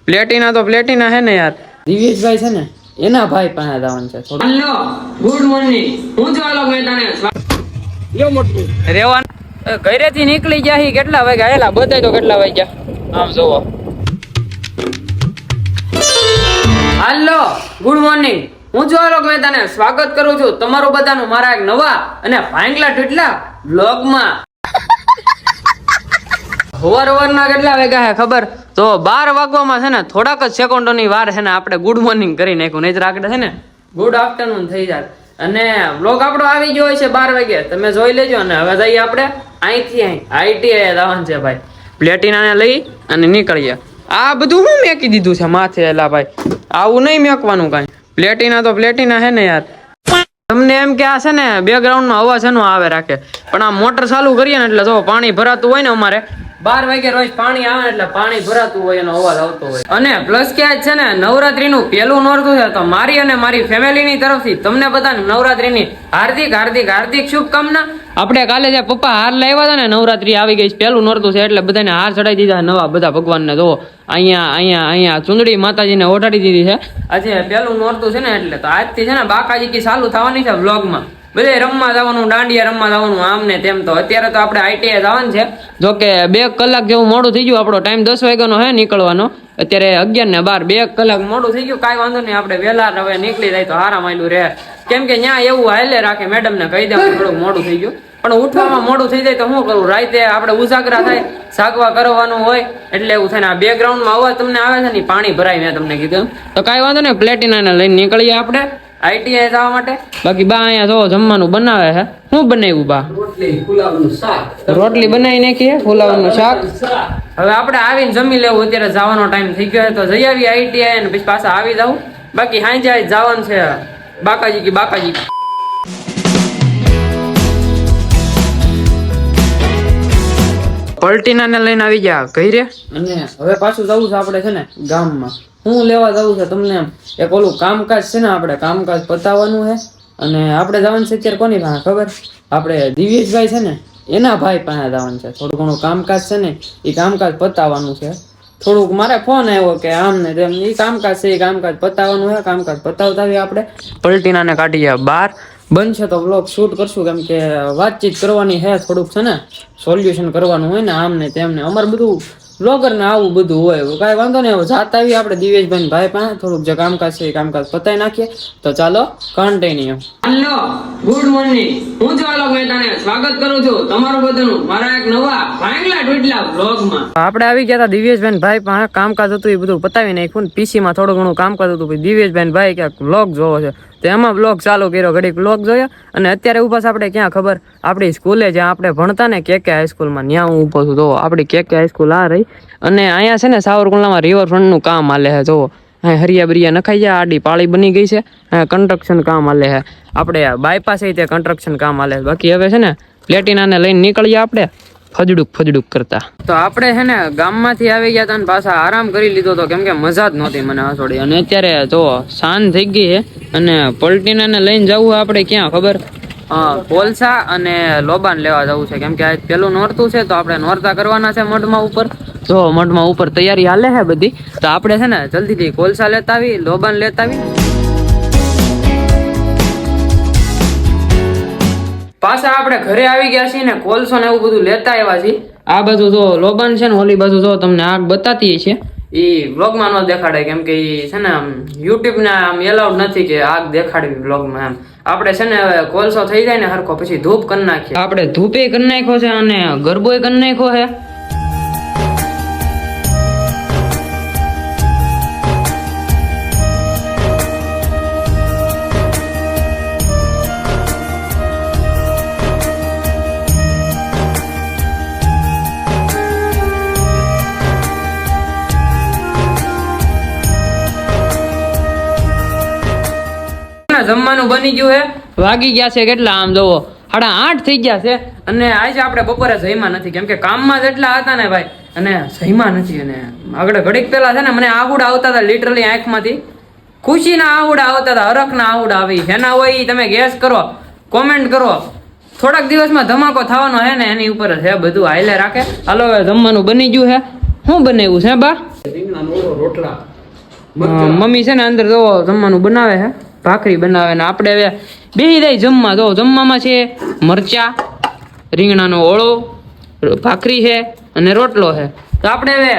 Platina તો Platina હે ને યાર. દિવેશભાઈ છે ને એના ભાઈ પાસે જવાનું છે. હેલો ગુડ મોર્નિંગ, હું ચાલો મેદાને યો મોટું રેવાન ઘરેથી નીકળી ગયા હી કેટલા વાગ્યા હેલા બતાય તો કેટલા વાગ્યા આમ જોવો. હેલો ગુડ મોર્નિંગ, હું ચાલો મેદાને સ્વાગત કરું છું તમારું બધાનું મારા એક નવા અને ભાંગલા ઢીટલા બ્લોગમાં. સવારના કેટલા વાગ્યા હે ખબર? તો 12 વાગવામાં છે ને થોડાક જ સેકન્ડોની વાર છે ને આપણે ગુડ મોર્નિંગ કરી નાખ્યું, નહીં આગળ છે ને ગુડ આફ્ટરનૂન થઈ જાય અને બ્લોગ આપણો આવી ગયો છે 12 વાગે, તમે જોઈ લેજો. અને હવે જઈએ આપણે અહીંથી આઈટીઆઈ જવાનું છે ભાઈ. પ્લેટિનાને લઈ અને નીકળીએ. આ બધું હું મેકી દીધું છે માથે એલા ભાઈ, આવું નહીં મેકવાનું કાંઈ. પ્લેટિના તો પ્લેટિના હે ને યાર. તમને એમ કે આ છે ને બેકગ્રાઉન્ડનો અવાજ એનો આવે રાખે, પણ આ મોટર ચાલુ કરીએ ને એટલે જો પાણી ભરાતું હોય ને અમારે 12 વાગે રોજ પાણી આવે ને એટલે પાણી ભરાતું હોય એનો અવાજ આવતો હોય. અને પ્લસ કે આજ છે ને નવરાત્રીનું પહેલું નોરતું છે, તો મારી અને મારી ફેમિલીની તરફથી તમને બધાને નવરાત્રીની હાર્દિક હાર્દિક હાર્દિક શુભકામના. આપણે કાલે જે પપ્પા હાર લાવ્યા હતા ને નવરાત્રી આવી ગઈ, પહેલું નોરતું છે એટલે બધાને હાર ચડાવી દીધા નવા બધા ભગવાનને. જો અહીંયા ચુંદડી માતાજીને ઓઢાડી દીધી છે. આજે પહેલું નોરતું છે ને એટલે તો આજથી છે ને બાકાજી કી ચાલુ થવાની છે વ્લોગમાં. બધે રમવા જવાનું, દાંડિયા રમવા જવાનું, આમ ને તેમ. તો અત્યારે તો આપણે આઈટીઆઈ જવાનું છે. જો કે 2 કલાક જેવું મોડું થઈ ગયું. આપણો ટાઈમ 10 વાગ્યાનો હે નીકળવાનો, અત્યારે 11 ને 12, 2 કલાક મોડું થઈ ગયું. કાંઈ વાંધો નહીં, આપણે વહેલા હવે નીકળી જાય તો હારા માયલું રહે. કેમ કે ત્યાં એવું હાલે રાખે, મેડમને કહી દેવાનું થોડુંક મોડું થઈ ગયું, પણ ઉઠવામાં મોડું થઈ જાય તો શું કરવું? રાતે આપણે ઉજાગરા થાય, જાગવા કરવાનું હોય એટલે એવું થાય ને. આ બેકગ્રાઉન્ડમાં અવાજ તમને આવે છે ને, પાણી ભરાય મેં તમને કીધું. તો કાંઈ વાંધો નહીં, પ્લેટિનાને લઈને નીકળીએ આપણે આઈટીઆઈ જવા માટે. બાકી બા અહીંયા જો જમવાનું બનાવે છે. શું બનાવ્યું બા? રોટલી બનાવી નાખી, ફુલાવાનું શાક. હવે આપણે આવીને જમી લેવું, અત્યારે જવાનો ટાઈમ થઈ ગયો તો જઈ આવી આઈટીઆઈ અને પછી પાછા આવી જાવ. બાકી હાંજે જવાનું છે બાકાજી કી બાકાજી. પલટીનાને લઈને આવી ગયા ઘરે. અને હવે પાછું જવું છે આપણે છે ને ગામમાં. હું લેવા જવું છે તમને એક ઓલું કામકાજ છે ને, આપણે કામકાજ પતાવવાનું છે. અને આપણે જવાનું છે અત્યારે કોની પાસે ખબર? આપણે દિવેશભાઈ છે ને એના ભાઈ પાસે જવાનું છે. થોડું ઘણું કામકાજ છે ને એ કામકાજ પતાવવાનું છે. થોડુંક મારે ફોન આવ્યો કે આમ ને તેમ, એ કામકાજ છે, એ કામકાજ પતાવવાનું છે. કામકાજ પતાવતા આવીએ આપણે. પલટીનાને કાઢીએ બહાર. બનશે તો વ્લોગ શૂટ કરશું, કેમ કે વાતચીત કરવાની છે, થોડુંક છે ને સોલ્યુશન કરવાનું હોય ને આમ ને તેમ ને. અમારે બધું બ્લોગર ને આવું બધું હોય, કાંઈ વાંધો નહીં. હવે જાતા આવી આપણે દિવેશભાઈ ભાઈ પાસે, થોડુંક જે કામકાજ છે એ કામકાજ પતાવી નાખીએ. તો ચાલો કન્ટિન્યુ. હેલો ગુડ મોર્નિંગ, હું ચાલો મેદાને સ્વાગત કરું છું તમારું બધાનું મારા એક નવા ભાંગલા ઢીટલા બ્લોગમાં. આપણે આવી ગયા હતા દિવેશભાઈ ભાઈ પાસે. કામકાજ હતું એ બધું પતાવી નાખ્યું ને પીસી માં થોડું ઘણું કામકાજ હતું. પછી દિવેશભાઈ ભાઈ ક્યાંક બ્લોગ જોવો છે તો એમાં બ્લોગ ચાલુ કર્યો, ઘડીક બ્લોગ જોયા. અને અત્યારે ઉભા છે આપણે ક્યાં ખબર? આપણી સ્કૂલે જ્યાં આપણે ભણતા ને કે હાઈસ્કૂલમાં, ત્યાં હું ઉભો છું. તો આપણી કે હાઈસ્કૂલ આ રહી. અને અહીંયા છે ને સાવરકુંડલામાં રિવરફ્રન્ટનું કામ હાલે છે. જોવો અહીં હરિયા બરિયા નખાઈ જાય, આડી પાળી બની ગઈ છે, કન્સ્ટ્રક્શન કામ હાલે છે. આપણે બાયપાસ તે કન્સ્ટ્રક્શન કામ હાલે છે. બાકી હવે છે ને પ્લેટિનાને લઈને નીકળીએ આપણે ફજડુક કરતા. તો આપણે છે ને ગામમાંથી આવી ગયા હતા ને પાછા આરામ કરી લીધો હતો, કેમ કે મજા જ નહોતી મને હસોડી. અને અત્યારે જો સાંજ થઈ ગઈ છે અને પલટીનાને લઈને જવું આપણે ક્યાં ખબર? કોલસા અને લોબાન લેવા જવું છે, કેમ કે આજ પેલું નોરતું છે તો આપણે નોરતા કરવાના છે મઢમાં ઉપર. જો મઢમાં ઉપર તૈયારી હાલે છે બધી. તો આપણે છે ને જલ્દીથી કોલસા લેતા આવી, લોબાન લેતા આવી. પાછા આપણે ઘરે આવી ગયા છીએ ને કોલસો ને એવું બધું લેતા આવ્યા છીએ. આ બધું જો લોબાન છે ને, ઓલી બાજુ જો તમને આગ બતાતી છે, એ વ્લોગમાં ન દેખાડે, કેમ કે એ છે ને યુટ્યુબ ને આમ એલાઉડ નથી કે આગ દેખાડવી વ્લોગમાં. એમ આપણે છે ને હવે કોલસો થઈ જાય ને હરખો પછી ધૂપ કરી નાખીએ. આપણે ધૂપે કરી નાખ્યો છે અને ગરબોય કરી નાખ્યો છે. જમવાનું બની ગયું છે. વાગી ગયા છે કેટલા? આમ જોવો 8:30 થઈ ગયા છે. અને આજે આપણે બપોરે જઈમાં નથી, કેમ કે કામમાં જેટલા હતા ને ભાઈ, અને જઈમાં નથી. અને આગળ ઘડીક પેલા છે ને મને આહુડા આવતા હતા, લિટરલી આંખમાંથી ખુશીના આહુડા આવતા હતા, હરખના આહુડા આવી. જેના હોય એ તમે ગેસ કરો, કોમેન્ટ કરો. થોડાક દિવસમાં ધમાકો થવાનો છે ને એની ઉપર છે બધું હાલે રાખે. હાલો હવે જમવાનું બની ગયું છે. શું બનાવ્યું છે બા? રોટલા મમ્મી છે ને અંદર જો જમવાનું બનાવે છે, ભાખરી બનાવે ને આપણે હવે બેહી જાય જમવા. જો જમવામાં છે મરચા, રીંગણાનો ઓળો, ભાખરી છે અને રોટલો છે. તો આપણે હવે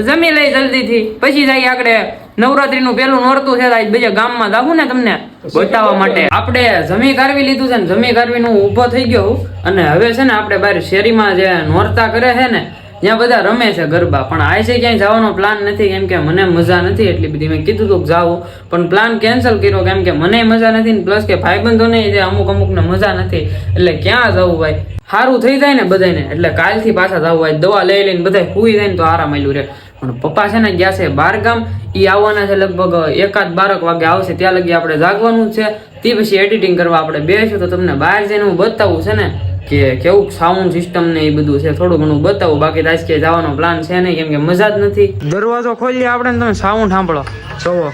જમી લઈ જલ્દીથી, પછી જઈએ આપણે નવરાત્રીનું પેલું નોરતું છે બીજા ગામમાં જાવું ને તમને બતાવવા માટે. આપણે જમી કારવી લીધું છે ને જમી કારવીને હું ઊભો થઈ ગયો અને હવે છે ને આપણે બહાર શેરીમાં જે નોરતા કરે છે ને ત્યાં બધા રમે છે ગરબા. પણ આ છે ક્યાંય જવાનો પ્લાન નથી, કેમ કે મને મજા નથી એટલી બધી. મેં કીધું હતું કે જાવું, પણ પ્લાન કેન્સલ કર્યો કેમ કે મને મજા નથી ને પ્લસ કે ભાઈબંધોને જે અમુકને મજા નથી, એટલે ક્યાં જવું ભાઈ. સારું થઈ જાય ને બધાને એટલે કાલથી પાછા જવું હોય. દવા લઈ લઈને બધા સુઈ જાય ને તો આરામ આલ્યું રે. પણ પપ્પા છે ને ગયા છે બાર ગામ, એ આવવાના છે લગભગ 1-12 વાગે આવશે. ત્યાં લગી આપણે જાગવાનું જ છે. તે પછી એડિટિંગ કરવા આપણે બેસીશું તો તમને બહાર જઈને હું બતાવું છે ને કે કેવું સાઉન્ડ સિસ્ટમ ને એ બધું છે, થોડું ઘણું બતાવું. બાકી આજ કે જવાનો પ્લાન છે નહીં, કેમ કે મજા જ નથી. દરવાજો ખોલીએ આપણે તમે સાઉન્ડ સાંભળો જોવો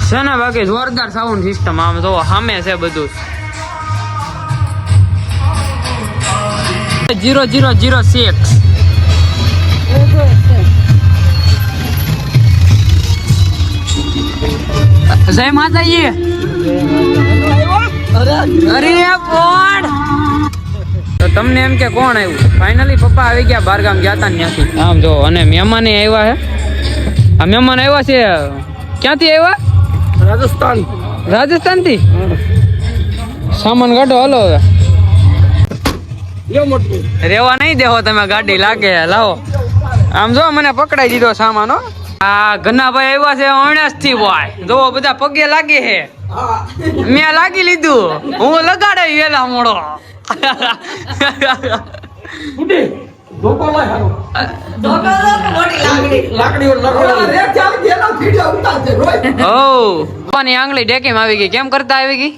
છે ને, બાકી જોરદાર સાઉન્ડ સિસ્ટમ. આમ જોવો સામે છે બધું 0006. જય માતાજી. અરે પોડ તો તમને એમ કે કોણ આવ્યું? ફાઇનલી પપ્પા આવી ગયા, બારગામ ગયા હતા ત્યાંથી. આમ જો અને મહેમાન આવ્યા છે. આ મહેમાન આવ્યા છે ક્યાંથી આવ્યા? રાજસ્થાન થી. સામાન કાઢો હાલો હવે. રેવા નહીં દેવો તમે, ગાડી લાગે લાવો. આમ જો મને પકડાઈ દીધો સામાન. હો આ ઘનાભાઈ આવ્યા છે અણસ થી ભાઈ, જો બધા પગે લાગે છે. મેં લાગી લીધું, હું લગાડે વેલા મોડો. પપ્પાની આંગળી ડેકીમાં આવી ગઈ. કેમ કરતા આવી ગઈ?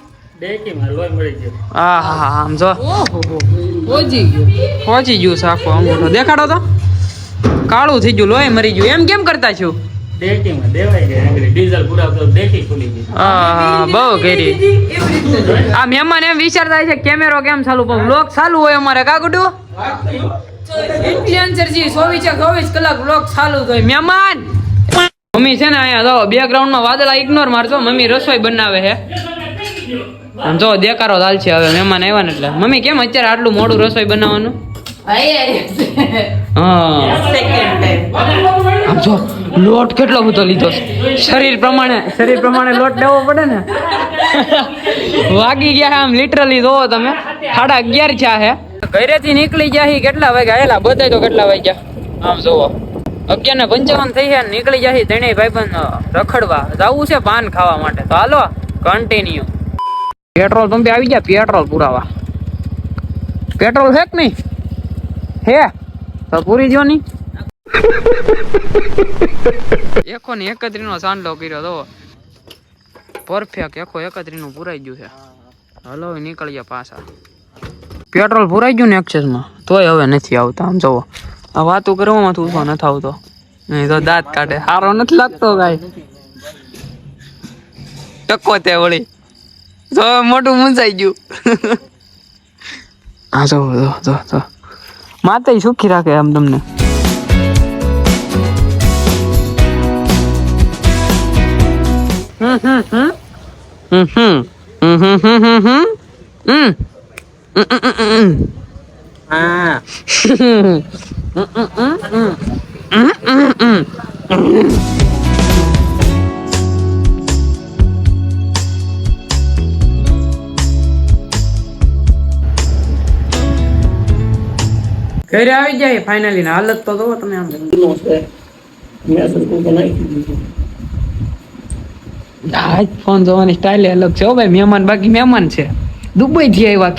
આમ જો પહોંચી ગયું સાખો અંગૂઠો. દેખાડો તો કાળું થઈ ગયું, લોહી મરી ગયું. એમ કેમ કરતા છું? બહુ કરી. આ મહેમાન એમ વિચારતા છે કેમેરો કેમ ચાલુ, પણ બ્લોગ ચાલુ હોય અમારે. કાગડુ ઇન્ફ્લુએન્સર જી 24 કલાક બ્લોગ ચાલુ હોય. મહેમાન મમ્મી છે ને અહીંયા જો બેકગ્રાઉન્ડ માં વાદળા ઇગ્નોર મારજો. મમ્મી રસોઈ બનાવે છે. જો દેખાડો ચાલ છે હવે મહેમાન આવ્યા ને એટલે. મમ્મી કેમ અત્યારે આટલું મોડું રસોઈ બનાવવાનું? આમ જો લોટ કેટલો બધો લીધો. શરીર પ્રમાણે લોટ લેવો પડે ને. વાગી ગયા આમ લિટરલી જોવો તમે 11:30 થયા હે. ઘરેથી નીકળી ગયા કેટલા વાગ્યા? હેલા બધાય તો કેટલા વાગ્યા આમ જોવો 11:55 થઈ ગયા. નીકળી ગયા ત્રણેય ભાઈબંધ રખડવા. જવું છે પાન ખાવા માટે. તો હાલો કન્ટિન્યુ. પેટ્રોલ પંપે આવી ગયા પેટ્રોલ પુરાવા. પેટ્રોલ છે કે નહીં? હે તો પૂરી જો ની. એકો ને 31 નો સાંડલો કર્યો તો પરફેક્ટ. એકો 31 નું પુરાઈ ગયું છે. હલો નીકળી ગયા પાછા. પેટ્રોલ પુરાઈ ગયું ને એક્સેસ માં, તોય હવે નથી આવતા. આમ જોવો આ વાતો કરવામાં તું નથી આવતો. નહીં તો દાંત કાઢે. સારો નથી લાગતો કાઈ. ટકો તે વળી તો મોટું મૂંઝાઈ ગયું. હા જો માતા સુખી રાખે આમ તમને. ઘરે આવી જાય ફાઇનલી. ને હાલત તો જોવો તમે આમ. આજ ફોન જોવાની સ્ટાઇલ અલગ છે ભાઈ. મહેમાન બાકી મહેમાન છે. દુબઈ થી આવ્યા.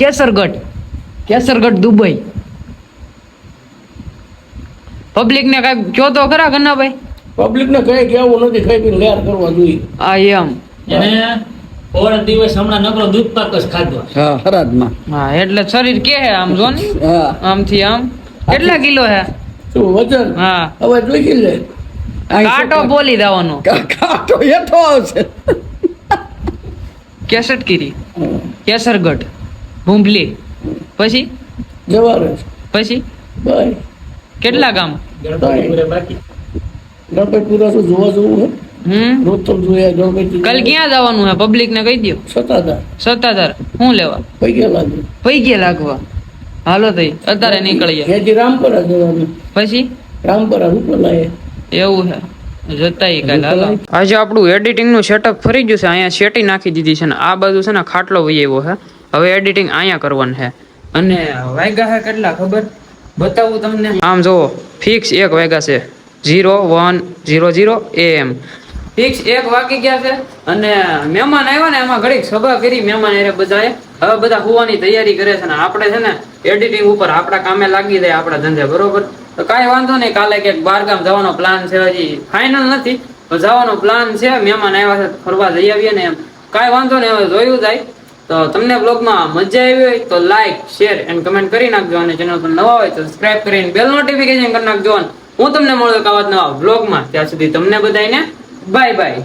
કેસરગઢ દુબઈ. પબ્લિક ને કઈ કયો તો ખરા ઘરના ભાઈ? પબ્લિક ને કઈ કેવું નથી, કઈ બી લેર કરવા જોઈએ. આ એમ ઓર દિવસ હમણાં નકરો દૂધ પાક જ ખાધો. હા હરાદમાં. હા એટલે શરીર કે હે આમ જો ને હા આમથી આમ. કેટલા કિલો હે? શું વજન? હા હવે જોઈ લે. કાંટો બોલી દેવાનો. કાંટો હેઠો આવશે. કેસટગીરી, કેસરગઢ, ભૂંભલી, પછી જવાર પછી બાય કેટલા ગામ? ગણપતિપુરે બાકી ગણપતિપુરા શું જોવા જવું છે રોજ તો જોયા ગણપતિ કાલ ક્યાં જવાનું હે પબ્લિક ને કહી દો સતાધાર સત્તાધાર શું લેવા પૈકી લાગે પૈકી લાગવા હાલો તઈ અત્યારે નીકળીએ ત્યાંથી રામપરા જવાનું પછી રામપરા રૂપલાએ એવું છે જતાઈ કાલ હાલો આજે આપણું એડિટિંગ નું સેટઅપ ફરી ગયું છે અહીંયા શેટી નાખી દીધી છે ને આ બાજુ છે ને ખાટલો વહી આવ્યો છે હવે એડિટિંગ અહીંયા કરવાનું છે અને વાગ્યા છે કેટલા ખબર બતાવું તમને આમ જોવો ફિક્સ 1 વાગ્યા છે 01:00 AM ફિક્સ 1 વાગી ગયા છે અને મહેમાન આવ્યા ને એમાં ઘડીક સભા કરી મહેમાન એ બધાએ હવે બધા હોવાની તૈયારી કરે છે ને આપણે છે ને એડિટિંગ ઉપર આપણા કામે લાગી જાય આપણા ધંધે બરોબર તો કાંઈ વાંધો નહીં કાલે ક્યાંક બહારગામ જવાનો પ્લાન છે હજી ફાઇનલ નથી પણ જવાનો પ્લાન છે મહેમાન આવ્યા છે ફરવા જઈ આવીએ ને એમ કાંઈ વાંધો નહીં હવે જોયું જાય તો તમને બ્લોગમાં મજા આવી હોય તો લાઈક શેર એન્ડ કમેન્ટ કરી નાખજો અને ચેનલ પર નવા હોય તો સબસ્ક્રાઇબ કરીને બેલ નોટિફિકેશન કરી નાખજો અને હું તમને મળું એક આવા નવા બ્લોગમાં ત્યાં સુધી તમને બધાને બાય બાય